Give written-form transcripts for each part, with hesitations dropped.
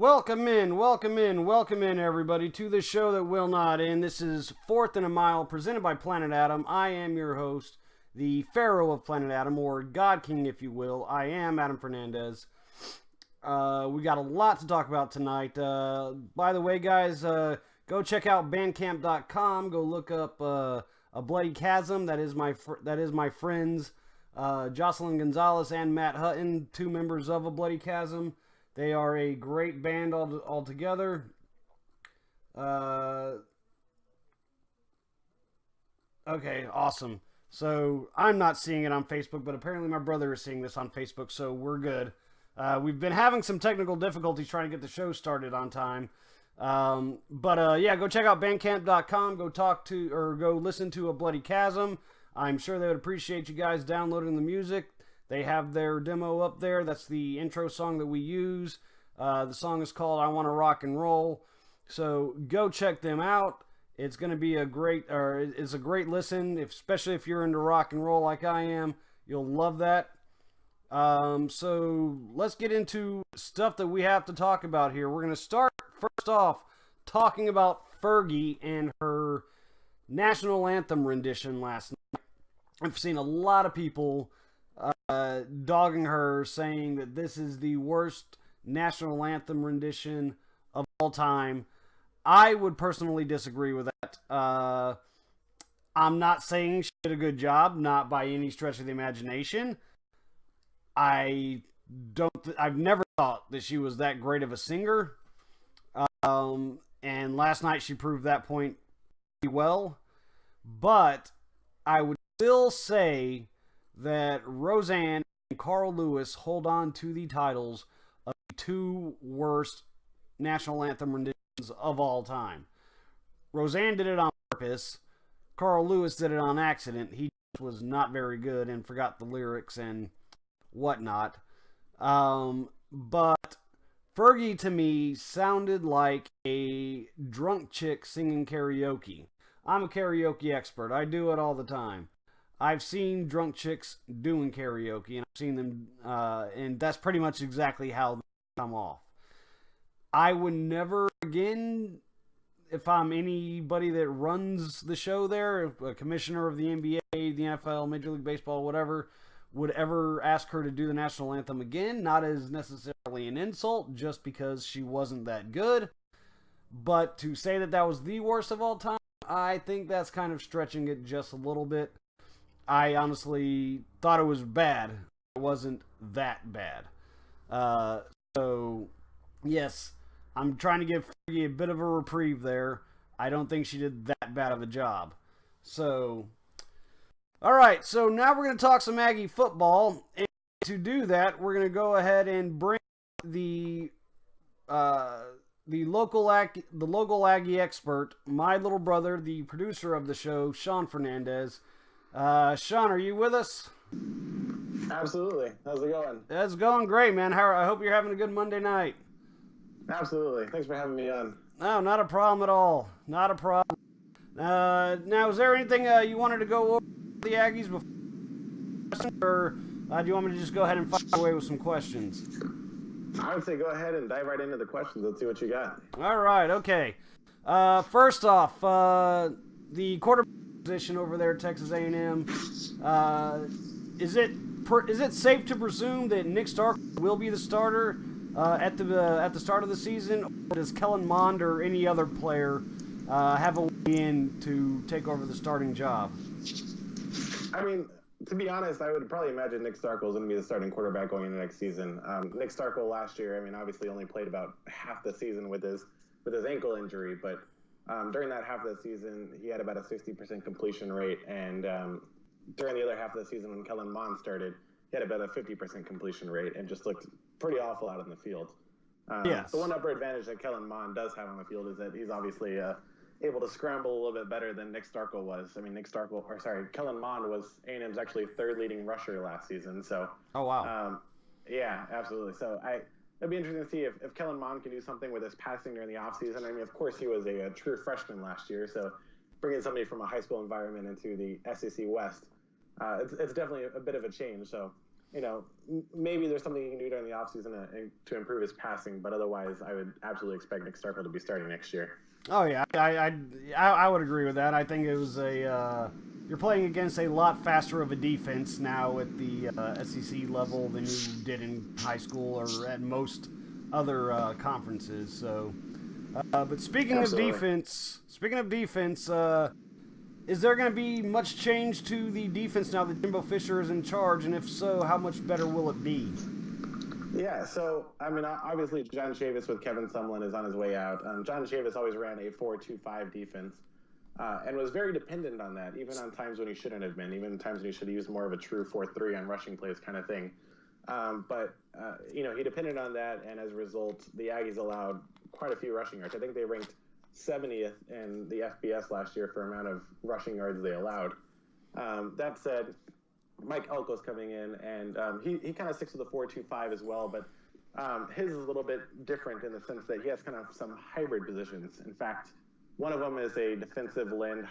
Welcome in, everybody, to the show that will not end. This is Fourth and a Mile, presented by Planet Adam. I am your host, the Pharaoh of Planet Adam, or God King, if you will. I am Adam Fernandez. We got a lot to talk about tonight. By the way, guys, go check out Bandcamp.com. Go look up A Bloody Chasm. That is my friends, Jocelyn Gonzalez and Matt Hutton, two members of A Bloody Chasm. They are a great band altogether. Okay, awesome. So I'm not seeing it on Facebook, but apparently my brother is seeing this on Facebook, so we're good. We've been having some technical difficulties trying to get the show started on time. Yeah, go check out Bandcamp.com. Go listen to A Bloody Chasm. I'm sure they would appreciate you guys downloading the music. They have their demo up there. That's the intro song that we use. The song is called I Wanna Rock and Roll. So go check them out. It's going to be it's a great listen, especially if you're into rock and roll like I am. You'll love that. So let's get into stuff that we have to talk about here. We're going to start first off talking about Fergie and her national anthem rendition last night. I've seen a lot of people dogging her, saying that this is the worst national anthem rendition of all time. I would personally disagree with that. I'm not saying she did a good job, not by any stretch of the imagination. I've never thought that she was that great of a singer. And last night she proved that point pretty well. But I would still say that Roseanne and Carl Lewis hold on to the titles of the two worst national anthem renditions of all time. Roseanne did it on purpose. Carl Lewis did it on accident. He was not very good and forgot the lyrics and whatnot. But Fergie, to me, sounded like a drunk chick singing karaoke. I'm a karaoke expert. I do it all the time. I've seen drunk chicks doing karaoke, and I've seen them, and that's pretty much exactly how they come off. I would never again, if I'm anybody that runs the show there, a commissioner of the NBA, the NFL, Major League Baseball, whatever, would ever ask her to do the national anthem again. Not as necessarily an insult, just because she wasn't that good. But to say that that was the worst of all time, I think that's kind of stretching it just a little bit. I honestly thought it was bad. It wasn't that bad. So, yes, I'm trying to give Fergie a bit of a reprieve there. I don't think she did that bad of a job. So, alright, so now we're going to talk some Aggie football. And to do that, we're going to go ahead and bring the local Aggie expert, my little brother, the producer of the show, Sean Fernandez. Sean, are you with us? Absolutely. How's it going? It's going great, man. I hope you're having a good Monday night. Absolutely. Thanks for having me on. No, not a problem at all. Not a problem. Now, is there anything you wanted to go over the Aggies before, or do you want me to just go ahead and fire away with some questions? I would say go ahead and dive right into the questions. Let's see what you got. All right. Okay. First off, the quarterback position over there at Texas A&M. Is it safe to presume that Nick Starkel will be the starter at the start of the season, or does Kellen Mond or any other player have a way in to take over the starting job? I mean, to be honest, I would probably imagine Nick Starkel is going to be the starting quarterback going into next season. Nick Starkel last year, I mean, obviously only played about half the season with his ankle injury, but during that half of the season, he had about a 60% completion rate, and during the other half of the season when Kellen Mond started, he had about a 50% completion rate and just looked pretty awful out in the field. Yes. The one upper advantage that Kellen Mond does have on the field is that he's obviously able to scramble a little bit better than Nick Starkel was. I mean, Kellen Mond was A&M's actually third leading rusher last season. So. Oh, wow. Yeah, absolutely. So it'd be interesting to see if Kellen Mond can do something with his passing during the offseason. I mean, of course, he was a true freshman last year, so bringing somebody from a high school environment into the SEC West, it's definitely a bit of a change. So maybe there's something he can do during the offseason to improve his passing, but otherwise, I would absolutely expect Nick Starkel to be starting next year. Oh yeah, I would agree with that. I think it was you're playing against a lot faster of a defense now at the SEC level than you did in high school or at most other conferences. So, but Absolutely. speaking of defense, is there going to be much change to the defense now that Jimbo Fisher is in charge? And if so, how much better will it be? Yeah, so I mean, obviously, John Chavis with Kevin Sumlin is on his way out. John Chavis always ran a 4-2-5 defense and was very dependent on that, even on times when he shouldn't have been, even times when he should have used more of a true 4-3 on rushing plays kind of thing. But he depended on that, and as a result, the Aggies allowed quite a few rushing yards. I think they ranked 70th in the FBS last year for amount of rushing yards they allowed. That said, Mike Elko's coming in, and he kind of sticks with the 4-2-5 as well, but his is a little bit different in the sense that he has kind of some hybrid positions. In fact, one of them is a defensive end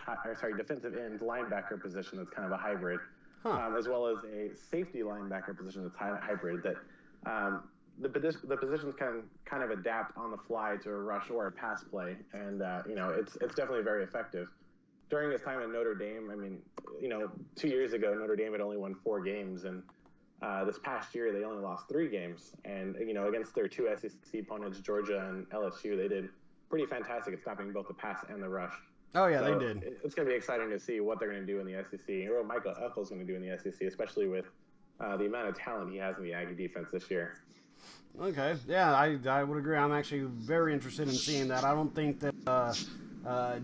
linebacker position that's kind of a hybrid, Huh. as well as a safety linebacker position that's hybrid. That the positions can kind of adapt on the fly to a rush or a pass play, and it's definitely very effective. During his time at Notre Dame, I mean, 2 years ago, Notre Dame had only won 4 games, and this past year they only lost 3 games. And against their 2 SEC opponents, Georgia and LSU, they did pretty fantastic at stopping both the pass and the rush. Oh yeah, they So did. it's going to be exciting to see what they're going to do in the SEC, or what Michael Echols going to do in the SEC, especially with the amount of talent he has in the Aggie defense this year. Okay, yeah, I would agree. I'm actually very interested in seeing that. I don't think that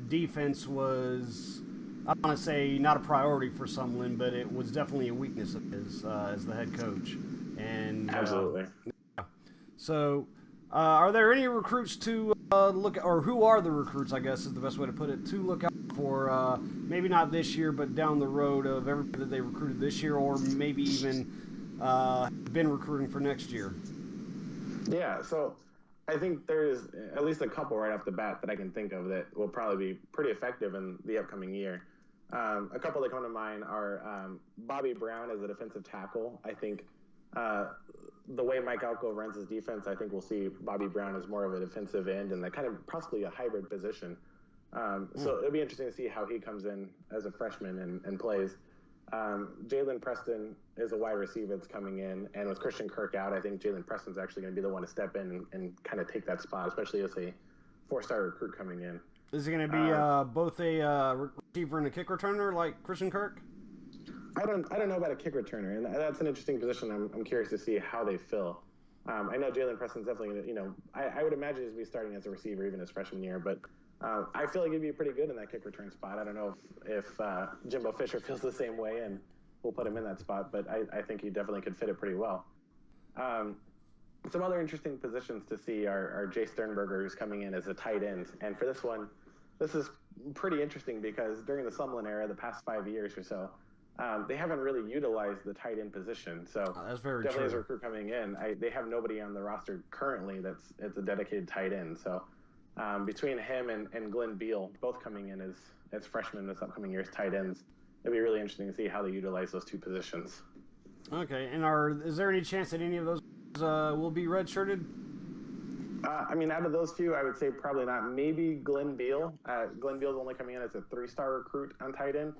defense was, I want to say, not a priority for Sumlin, but it was definitely a weakness of his as the head coach. And Absolutely. so, are there any recruits to look at, or who are the recruits, I guess is the best way to put it, to look out for, maybe not this year, but down the road of everybody that they recruited this year, or maybe even been recruiting for next year? Yeah, so I think there's at least a couple right off the bat that I can think of that will probably be pretty effective in the upcoming year. A couple that come to mind are Bobby Brown as a defensive tackle. I think the way Mike Elko runs his defense, I think we'll see Bobby Brown as more of a defensive end and that kind of possibly a hybrid position. So it'll be interesting to see how he comes in as a freshman and plays. Jalen Preston is a wide receiver that's coming in, and with Christian Kirk out, I think Jalen Preston's actually going to be the one to step in and kind of take that spot, especially as a 4-star recruit coming in. Is it going to be both a receiver and a kick returner like Christian Kirk? I don't know about a kick returner, and that's an interesting position. I'm curious to see how they fill. I know Jalen Preston's definitely going to, I would imagine he's going to be starting as a receiver even his freshman year, but I feel like he'd be pretty good in that kick return spot. I don't know if Jimbo Fisher feels the same way and we'll put him in that spot, but I think he definitely could fit it pretty well. Some other interesting positions to see are Jay Sternberger, who's coming in as a tight end. And for this one, this is pretty interesting because during the Sumlin era, the past 5 years or so, they haven't really utilized the tight end position. So that's very definitely true. As a recruit coming in, they have nobody on the roster currently that's a dedicated tight end. So between him and Glenn Beal, both coming in as freshmen this upcoming year's tight ends, it'd be really interesting to see how they utilize those 2 positions. Okay, and is there any chance that any of those will be redshirted? I mean, out of those 2, I would say probably not. Maybe Glenn Beal. Glenn Beal's only coming in as a 3-star recruit on tight end.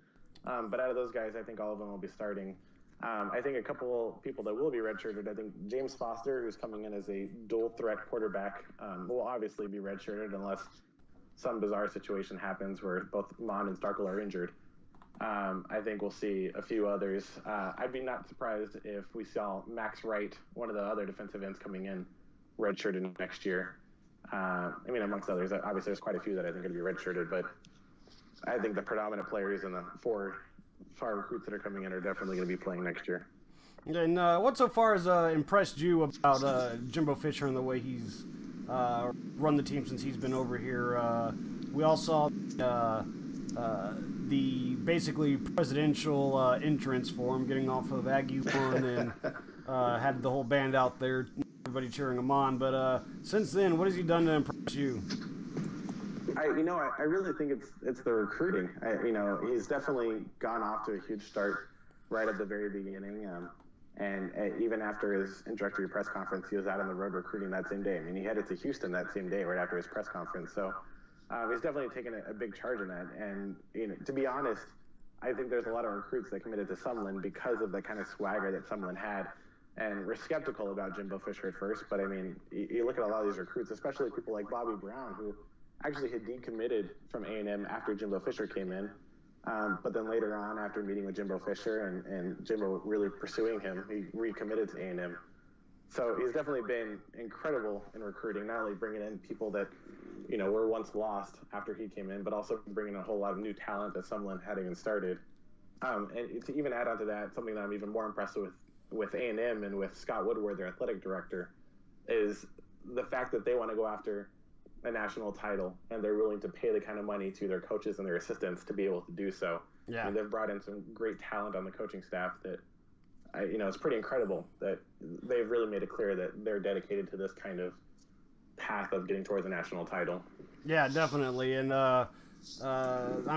But out of those guys, I think all of them will be starting. I think a couple people that will be redshirted, I think James Foster, who's coming in as a dual threat quarterback, will obviously be redshirted unless some bizarre situation happens where both Mon and Starkel are injured. I think we'll see a few others. I'd be not surprised if we saw Max Wright, one of the other defensive ends coming in, redshirted next year. I mean, amongst others, obviously there's quite a few that I think are going to be redshirted, but I think the predominant players and the 4 star recruits that are coming in are definitely going to be playing next year. And what so far has impressed you about Jimbo Fisher and the way he's run the team since he's been over here? We all saw the basically presidential entrance for him, getting off of Aggie One and had the whole band out there, everybody cheering him on. But since then, what has he done to impress you? I really think it's the recruiting. He's definitely gone off to a huge start right at the very beginning. And even after his introductory press conference, he was out on the road recruiting that same day. I mean, he headed to Houston that same day, right after his press conference. So he's definitely taken a big charge in that. And to be honest, I think there's a lot of recruits that committed to Sumlin because of the kind of swagger that Sumlin had. And we're skeptical about Jimbo Fisher at first, but I mean, you look at a lot of these recruits, especially people like Bobby Brown, who actually had decommitted from A&M after Jimbo Fisher came in. But then later on, after meeting with Jimbo Fisher and Jimbo really pursuing him, he recommitted to A&M. So he's definitely been incredible in recruiting, not only bringing in people that, were once lost after he came in, but also bringing a whole lot of new talent that Sumlin hadn't even started. And to even add on to that, something that I'm even more impressed with A&M and with Scott Woodward, their athletic director, is the fact that they want to go after a national title, and they're willing to pay the kind of money to their coaches and their assistants to be able to do so. Yeah. I mean, they've brought in some great talent on the coaching staff that, it's pretty incredible that they've really made it clear that they're dedicated to this kind of path of getting towards a national title. Yeah, definitely. And, I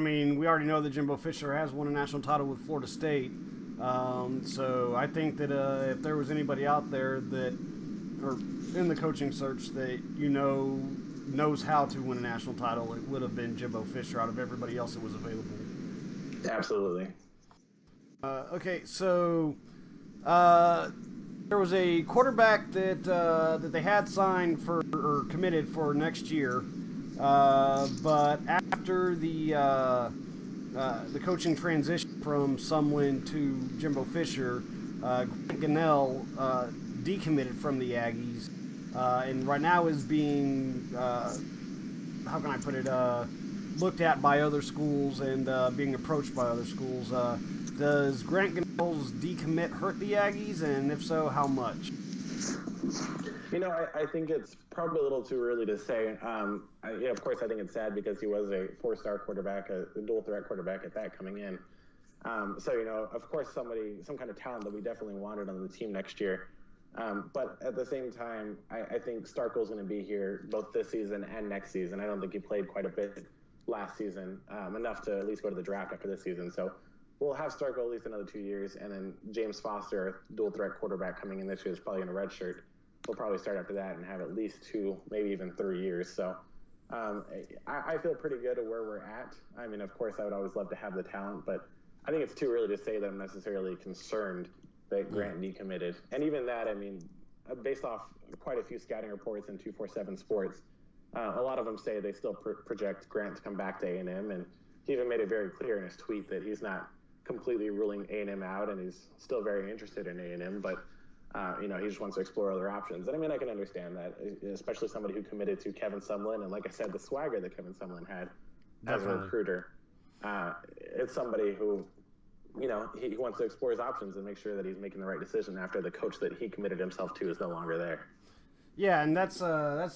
mean, we already know that Jimbo Fisher has won a national title with Florida State. So I think that if there was anybody out there that, or in the coaching search that, knows how to win a national title, it would have been Jimbo Fisher out of everybody else that was available. Absolutely. Okay, so there was a quarterback that they had signed for or committed for next year, but after the coaching transition from Sumlin to Jimbo Fisher, Grant Gunnell decommitted from the Aggies. And right now is being, how can I put it, looked at by other schools and being approached by other schools. Does Grant Gunnell's decommit hurt the Aggies, and if so, how much? I think it's probably a little too early to say. Of course, I think it's sad because he was a four-star quarterback, a dual-threat quarterback at that coming in. Of course, some kind of talent that we definitely wanted on the team next year. But at the same time, I think Starkel's going to be here both this season and next season. I don't think he played quite a bit last season, enough to at least go to the draft after this season. So we'll have Starkel at least another 2 years, and then James Foster, dual-threat quarterback coming in this year, is probably in a redshirt. We'll probably start after that and have at least 2, maybe even 3 years. So I feel pretty good at where we're at. I mean, of course, I would always love to have the talent, but I think it's too early to say that I'm necessarily concerned that Grant decommitted. And even that, I mean, based off quite a few scouting reports in 247 Sports, a lot of them say they still project Grant to come back to A&M, and he even made it very clear in his tweet that he's not completely ruling A&M out, and he's still very interested in A&M, but he just wants to explore other options. And I mean, I can understand that, especially somebody who committed to Kevin Sumlin, and like I said, the swagger that Kevin Sumlin had as a recruiter. It's somebody who, he wants to explore his options and make sure that he's making the right decision after the coach that he committed himself to is no longer there. Yeah, and that's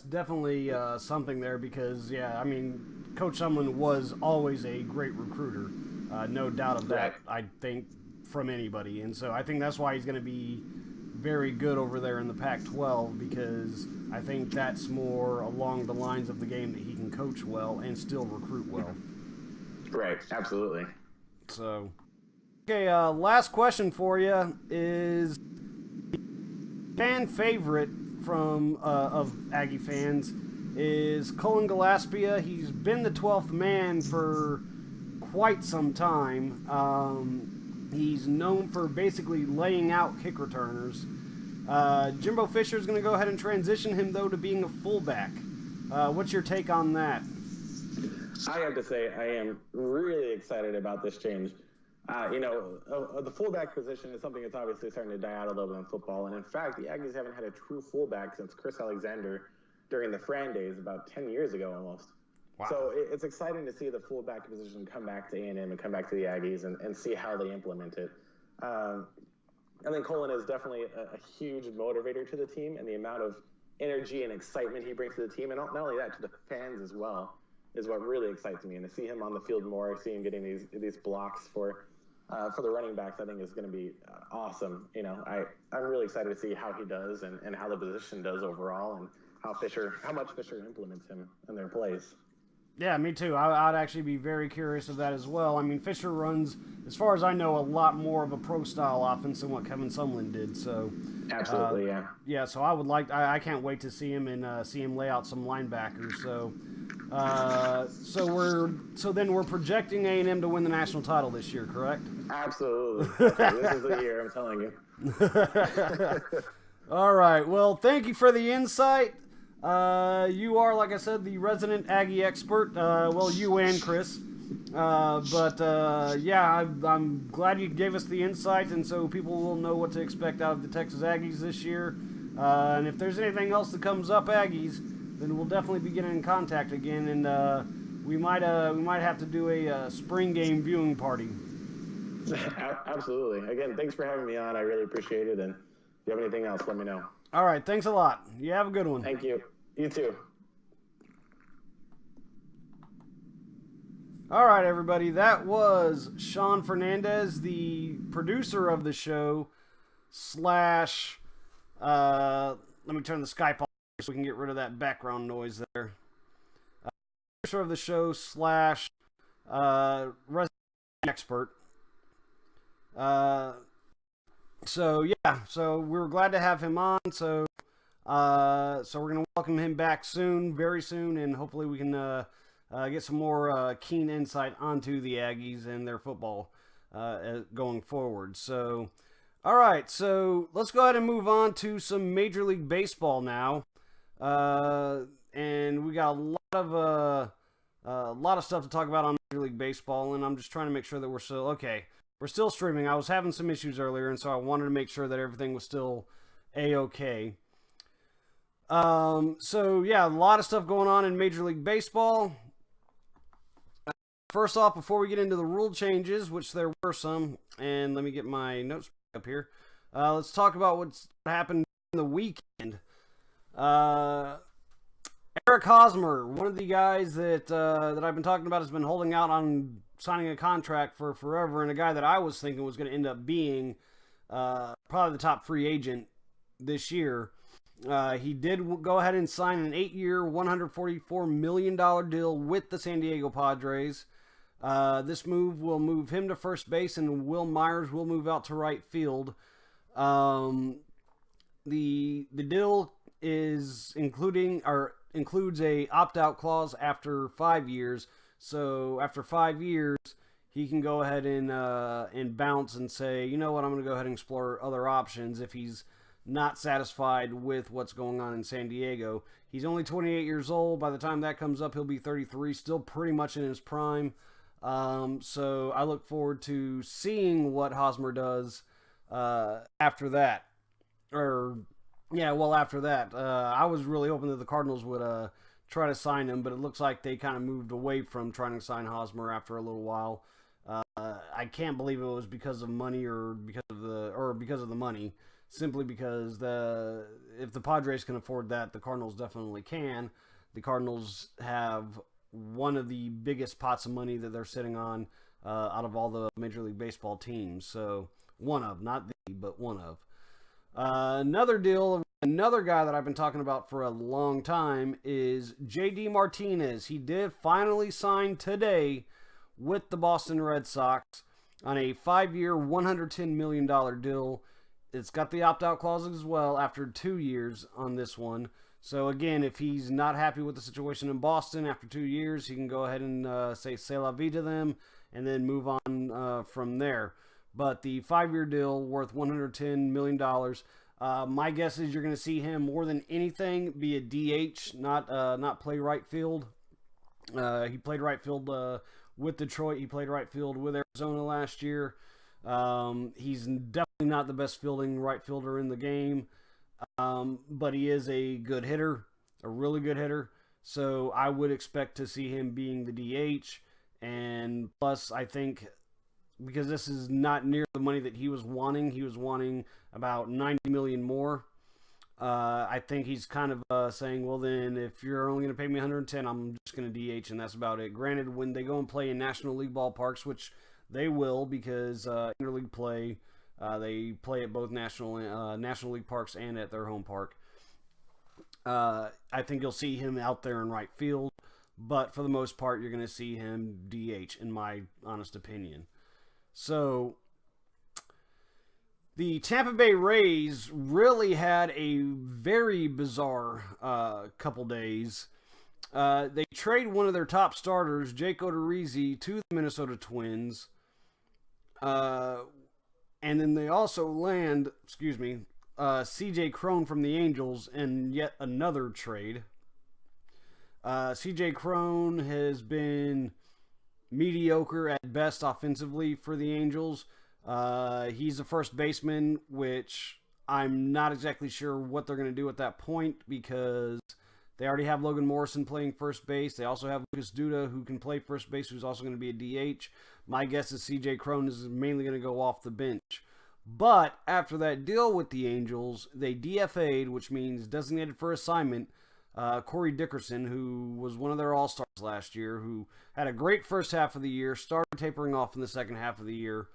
definitely something there because, I mean, Coach Sumlin was always a great recruiter. No doubt of that, Right. I think, from anybody. And so I think that's why he's going to be very good over there in the Pac-12 because I think that's more along the lines of the game that he can coach well and still recruit well. Right, absolutely. So, okay, last question for you is fan favorite from of Aggie fans is Cullen Gillespie. He's been the 12th man for quite some time. He's known for basically laying out kick returners. Jimbo Fisher is going to go ahead and transition him, though, to being a fullback. What's your take on that? I have to say I am really excited about this change. The fullback position is something that's obviously starting to die out a little bit in football. And in fact, the Aggies haven't had a true fullback since Chris Alexander during the Fran days about 10 years ago almost. Wow. So it's exciting to see the fullback position come back to A&M and come back to the Aggies and see how they implement it. I think Cullen is definitely a huge motivator to the team, and the amount of energy and excitement he brings to the team, and not only that, to the fans as well, is what really excites me. And to see him on the field more, see him getting these blocks for the running backs, I think is going to be awesome. I'm really excited to see how he does and how the position does overall, and how much Fisher implements him in their plays. Yeah, me too. I'd actually be very curious of that as well. I mean, Fisher runs, as far as I know, a lot more of a pro style offense than what Kevin Sumlin did. So, uh, Absolutely, yeah. yeah. So I can't wait to see him and see him lay out some linebackers. So, so then we're projecting A&M to win the national title this year, correct? Absolutely, absolutely. This is the year. I'm telling you. All right. Well, thank you for the insight. You are, like I said, the resident Aggie expert. Well, you and Chris. But yeah, I'm glad you gave us the insight, and so people will know what to expect out of the Texas Aggies this year. And if there's anything else that comes up Aggies, then we'll definitely be getting in contact again, and we might have to do a spring game viewing party. Absolutely. Again, thanks for having me on. I really appreciate it. And if you have anything else, let me know. All right. Thanks a lot. You have a good one. Thank you. You too. All right, everybody. That was Sean Fernandez, the producer of the show, slash. Let me turn the Skype off so we can get rid of that background noise there. Producer of the show, slash. Resident expert. So yeah, so we were glad to have him on. So we're gonna welcome him back soon, very soon, and hopefully we can get some more keen insight onto the Aggies and their football going forward. So, all right, so let's go ahead and move on to some Major League Baseball now, and we got a lot of stuff to talk about on Major League Baseball, and I'm just trying to make sure that we're still okay. We're still streaming. I was having some issues earlier, and so I wanted to make sure that everything was still a-okay. So yeah, a lot of stuff going on in Major League Baseball. First off, before we get into the rule changes, which there were some, and let me get my notes up here. Let's talk about what's happened in the weekend. Eric Hosmer, one of the guys that I've been talking about, has been holding out on signing a contract for forever, and a guy that I was thinking was going to end up being probably the top free agent this year. He did go ahead and sign an 8-year, $144 million deal with the San Diego Padres. This move will move him to first base, and Will Myers will move out to right field. The deal includes a opt-out clause after 5 years. So after 5 years, he can go ahead and bounce and say, you know what, I'm going to go ahead and explore other options if he's not satisfied with what's going on in San Diego. He's only 28 years old. By the time that comes up, he'll be 33, still pretty much in his prime. So I look forward to seeing what Hosmer does after that. After that. I was really hoping that the Cardinals would try to sign him, but it looks like they kind of moved away from trying to sign Hosmer after a little while. I can't believe it was because of money or because of the money. Simply because if the Padres can afford that, the Cardinals definitely can. The Cardinals have one of the biggest pots of money that they're sitting on out of all the Major League Baseball teams. So one of, not the, but one of. Another deal of another guy that I've been talking about for a long time is J.D. Martinez. He did finally sign today with the Boston Red Sox on a 5-year, $110 million deal. It's got the opt-out clause as well after 2 years on this one. So again, if he's not happy with the situation in Boston after 2 years, he can go ahead and say c'est la vie to them and then move on from there. But the 5-year deal worth $110 million. My guess is you're going to see him more than anything be a DH, not play right field. He played right field with Detroit. He played right field with Arizona last year. He's definitely not the best fielding right fielder in the game, but he is a good hitter, a really good hitter. So I would expect to see him being the DH. And plus, I think because this is not near the money that he was wanting about $90 million more. I think he's kind of saying, well, then if you're only going to pay me $110, I'm just going to DH, and that's about it. Granted, when they go and play in National League ballparks, which they will because interleague play, they play at both National League parks and at their home park. I think you'll see him out there in right field. but for the most part, you're going to see him DH, in my honest opinion. So the Tampa Bay Rays really had a very bizarre couple days. They trade one of their top starters, Jake Odorizzi, to the Minnesota Twins. And then they also land, CJ Cron from the Angels in yet another trade. CJ Cron has been mediocre at best offensively for the Angels. He's a first baseman, which I'm not exactly sure what they're going to do at that point because they already have Logan Morrison playing first base. They also have Lucas Duda, who can play first base, who's also going to be a DH. My guess is CJ Cron is mainly going to go off the bench. But after that deal with the Angels, they DFA'd, which means designated for assignment, Corey Dickerson, who was one of their all-stars last year, who had a great first half of the year, started tapering off in the second half of the year.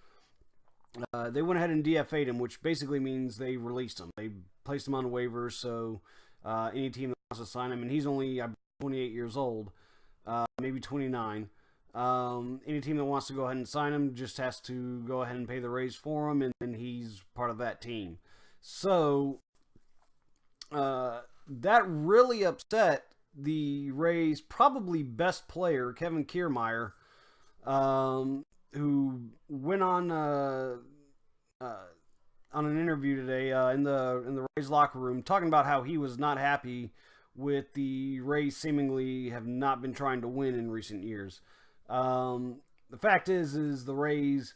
They went ahead and DFA'd him, which basically means they released him. They placed him on waivers, so any team that wants to sign him, and he's only 28 years old, maybe 29. Any team that wants to go ahead and sign him just has to go ahead and pay the Rays for him, and then he's part of that team. So that really upset the Rays' probably best player, Kevin Kiermaier, who went on an interview today in the Rays locker room talking about how he was not happy with the Rays seemingly have not been trying to win in recent years. The fact is the Rays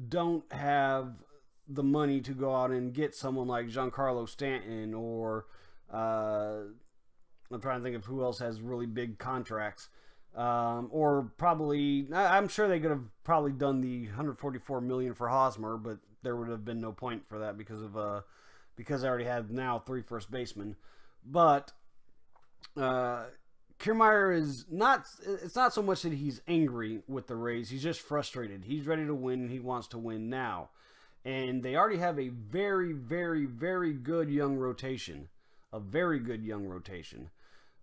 don't have the money to go out and get someone like Giancarlo Stanton or I'm trying to think of who else has really big contracts. Or probably, I'm sure they could have probably done the $144 million for Hosmer, but there would have been no point for that because they already have now 3 first basemen. But Kiermaier is not. It's not so much that he's angry with the Rays. He's just frustrated. He's ready to win. And he wants to win now, and they already have a very, very, very good young rotation. A very good young rotation.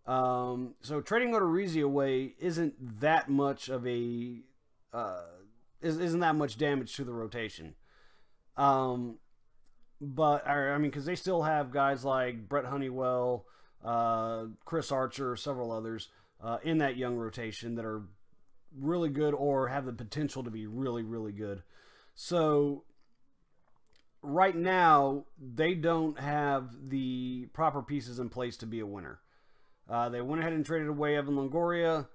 So trading Odorizzi away isn't that much of a isn't that much damage to the rotation. But I mean, because they still have guys like Brett Honeywell, Chris Archer, several others in that young rotation that are really good or have the potential to be really, really good. So right now, they don't have the proper pieces in place to be a winner. They went ahead and traded away Evan Longoria.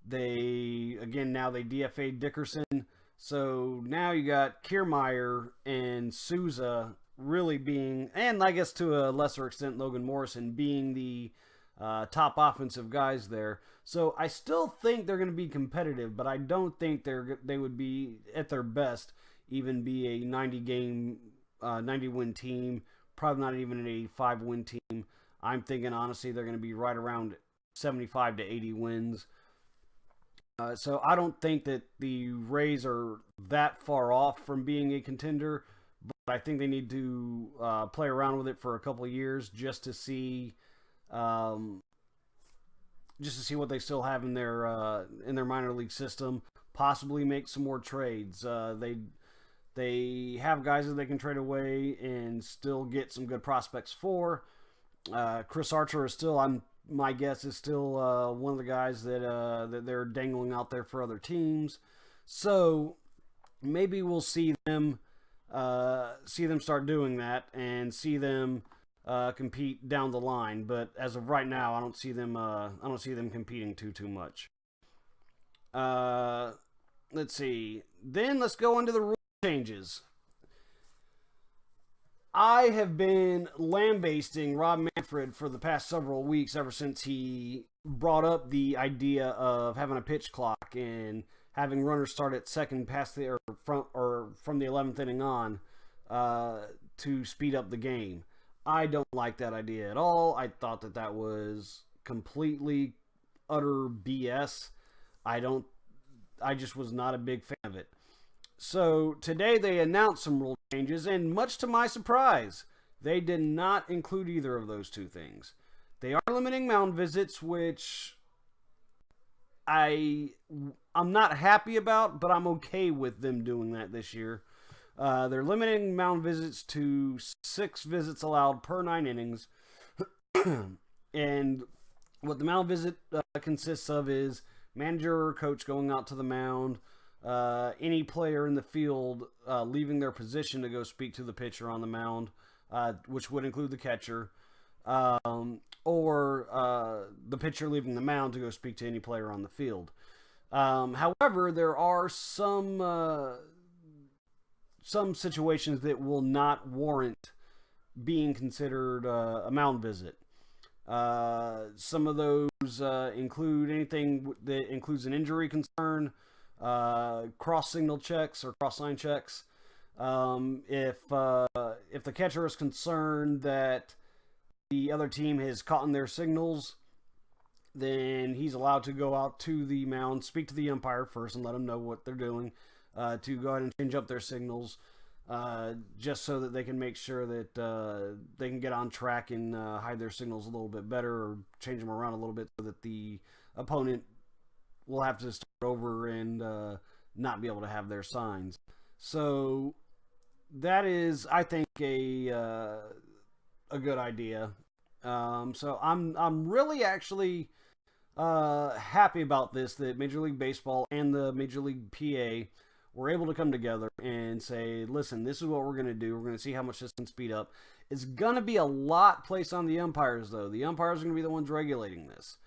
They DFA'd Dickerson. So now you got Kiermaier and Souza really being, and I guess to a lesser extent Logan Morrison being the top offensive guys there. So I still think they're going to be competitive, but I don't think they would be at their best even be a 90-win team, probably not even an 85-win team. I'm thinking, honestly, they're going to be right around 75 to 80 wins. So I don't think that the Rays are that far off from being a contender, but I think they need to play around with it for a couple of years just to see what they still have in their minor league system. Possibly make some more trades. They have guys that they can trade away and still get some good prospects for. Chris Archer is still, my guess is still one of the guys that they're dangling out there for other teams. So maybe we'll see them start doing that and see them compete down the line. But as of right now, I don't see them competing too much. Let's see. Then let's go into the rule changes. I have been lambasting Rob Manfred for the past several weeks, ever since he brought up the idea of having a pitch clock and having runners start at second past from the 11th inning on to speed up the game. I don't like that idea at all. I thought that was completely utter BS. I just was not a big fan of it. So today they announced some rule changes, and much to my surprise, they did not include either of those two things. They are limiting mound visits, which I'm not happy about, but I'm okay with them doing that this year. They're limiting mound visits to 6 visits allowed per 9 innings. And what the mound visit consists of is manager or coach going out to the mound, any player in the field leaving their position to go speak to the pitcher on the mound, which would include the catcher, or the pitcher leaving the mound to go speak to any player on the field. However, there are some situations that will not warrant being considered a mound visit. Some of those include anything that includes an injury concern, cross signal checks or cross line checks. If the catcher is concerned that the other team has caught in their signals, then he's allowed to go out to the mound, speak to the umpire first, and let them know what they're doing, to go ahead and change up their signals. Just so that they can make sure that they can get on track and hide their signals a little bit better, or change them around a little bit so that the opponent will have to start over and not be able to have their signs. So that is, I think, a good idea. So I'm really actually happy about this, that Major League Baseball and the Major League PA were able to come together and say, listen, this is what we're going to do. We're going to see how much this can speed up. It's going to be a lot placed on the umpires, though. The umpires are going to be the ones regulating this.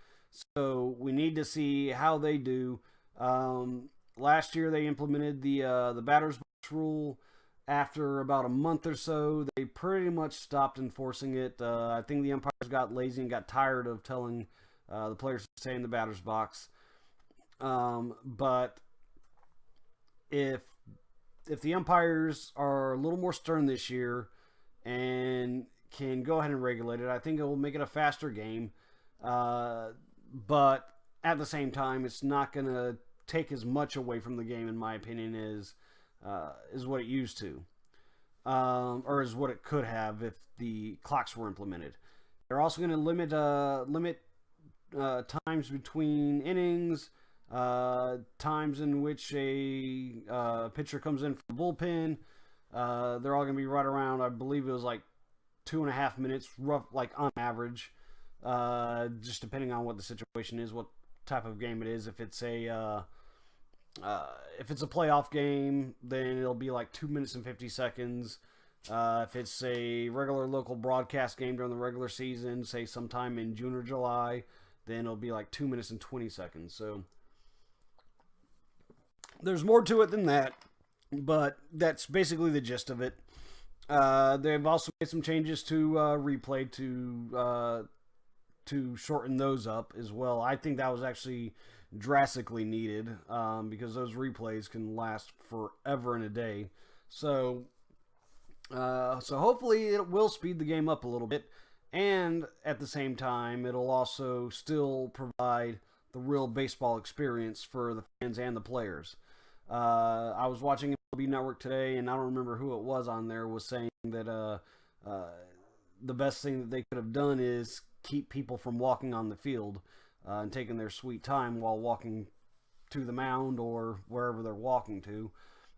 So we need to see how they do. Last year they implemented the batter's box rule. After about a month or so, they pretty much stopped enforcing it. I think the umpires got lazy and got tired of telling the players to stay in the batter's box. But if the umpires are a little more stern this year and can go ahead and regulate it, I think it will make it a faster game. But at the same time, it's not going to take as much away from the game, in my opinion, as what it used to, or as what it could have if the clocks were implemented. They're also going to limit times between innings. Times in which a pitcher comes in from the bullpen. They're all going to be right around, I believe it was like 2.5 minutes, rough, like on average. Just depending on what the situation is, what type of game it is. If it's a playoff game, then it'll be like 2 minutes and 50 seconds. If it's a regular local broadcast game during the regular season, say sometime in June or July, then it'll be like 2 minutes and 20 seconds. So there's more to it than that, but that's basically the gist of it. They've also made some changes to replay to shorten those up as well. I think that was actually drastically needed, because those replays can last forever and a day. So hopefully it will speed the game up a little bit, and at the same time it'll also still provide the real baseball experience for the fans and the players. I was watching MLB Network today, and I don't remember who it was on there, was saying that the best thing that they could have done is keep people from walking on the field and taking their sweet time while walking to the mound or wherever they're walking to.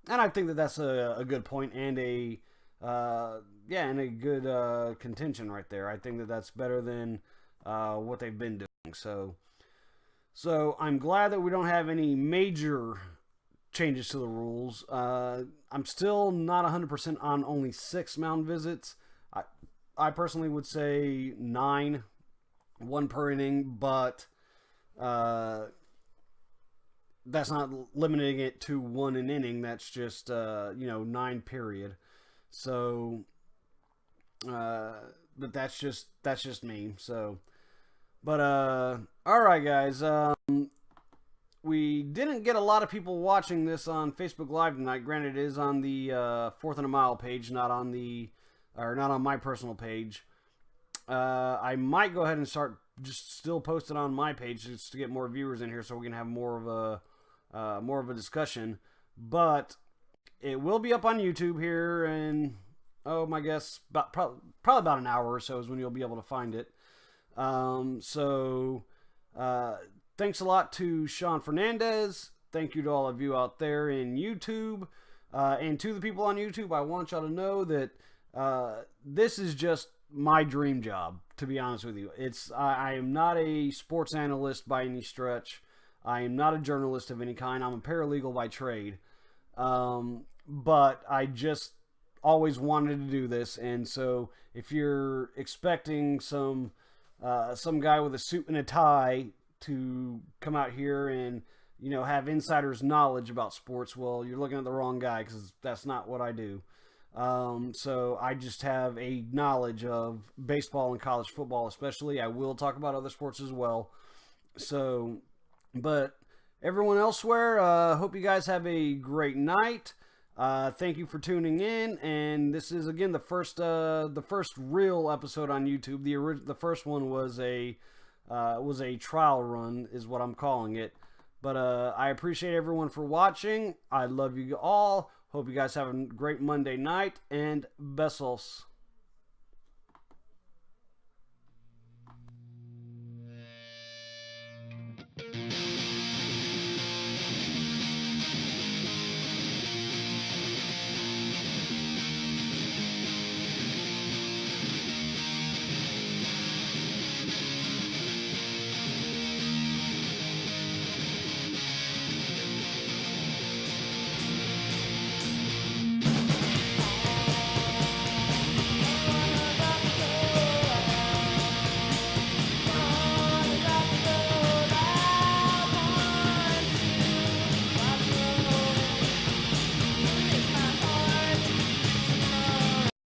And I think that that's a good point, and a good contention right there. I think that that's better than what they've been doing. So I'm glad that we don't have any major changes to the rules. I'm still not 100% on only 6 mound visits. I personally would say 9, 1 per inning, but that's not limiting it to 1 an inning. That's just 9 period. So, but that's just me. So, but all right, guys. We didn't get a lot of people watching this on Facebook Live tonight. Granted, it is on the 4th and a Mile page, not on my personal page. I might go ahead and start just still posting on my page just to get more viewers in here, so we can have more of a discussion. But it will be up on YouTube here, and my guess probably about an hour or so is when you'll be able to find it. thanks a lot to Sean Fernandez. Thank you to all of you out there in YouTube. And to the people on YouTube, I want y'all to know that this is just my dream job, to be honest with you. I am not a sports analyst by any stretch. I am not a journalist of any kind. I'm a paralegal by trade. But I just always wanted to do this. And so if you're expecting some guy with a suit and a tie to come out here and, you know, have insider's knowledge about sports, well, you're looking at the wrong guy, because that's not what I do. So I just have a knowledge of baseball and college football, especially. I will talk about other sports as well. So, but everyone elsewhere, hope you guys have a great night. Thank you for tuning in, and this is again the first real episode on YouTube. The first one was a trial run, is what I'm calling it. But I appreciate everyone for watching. I love you all. Hope you guys have a great Monday night, and besos.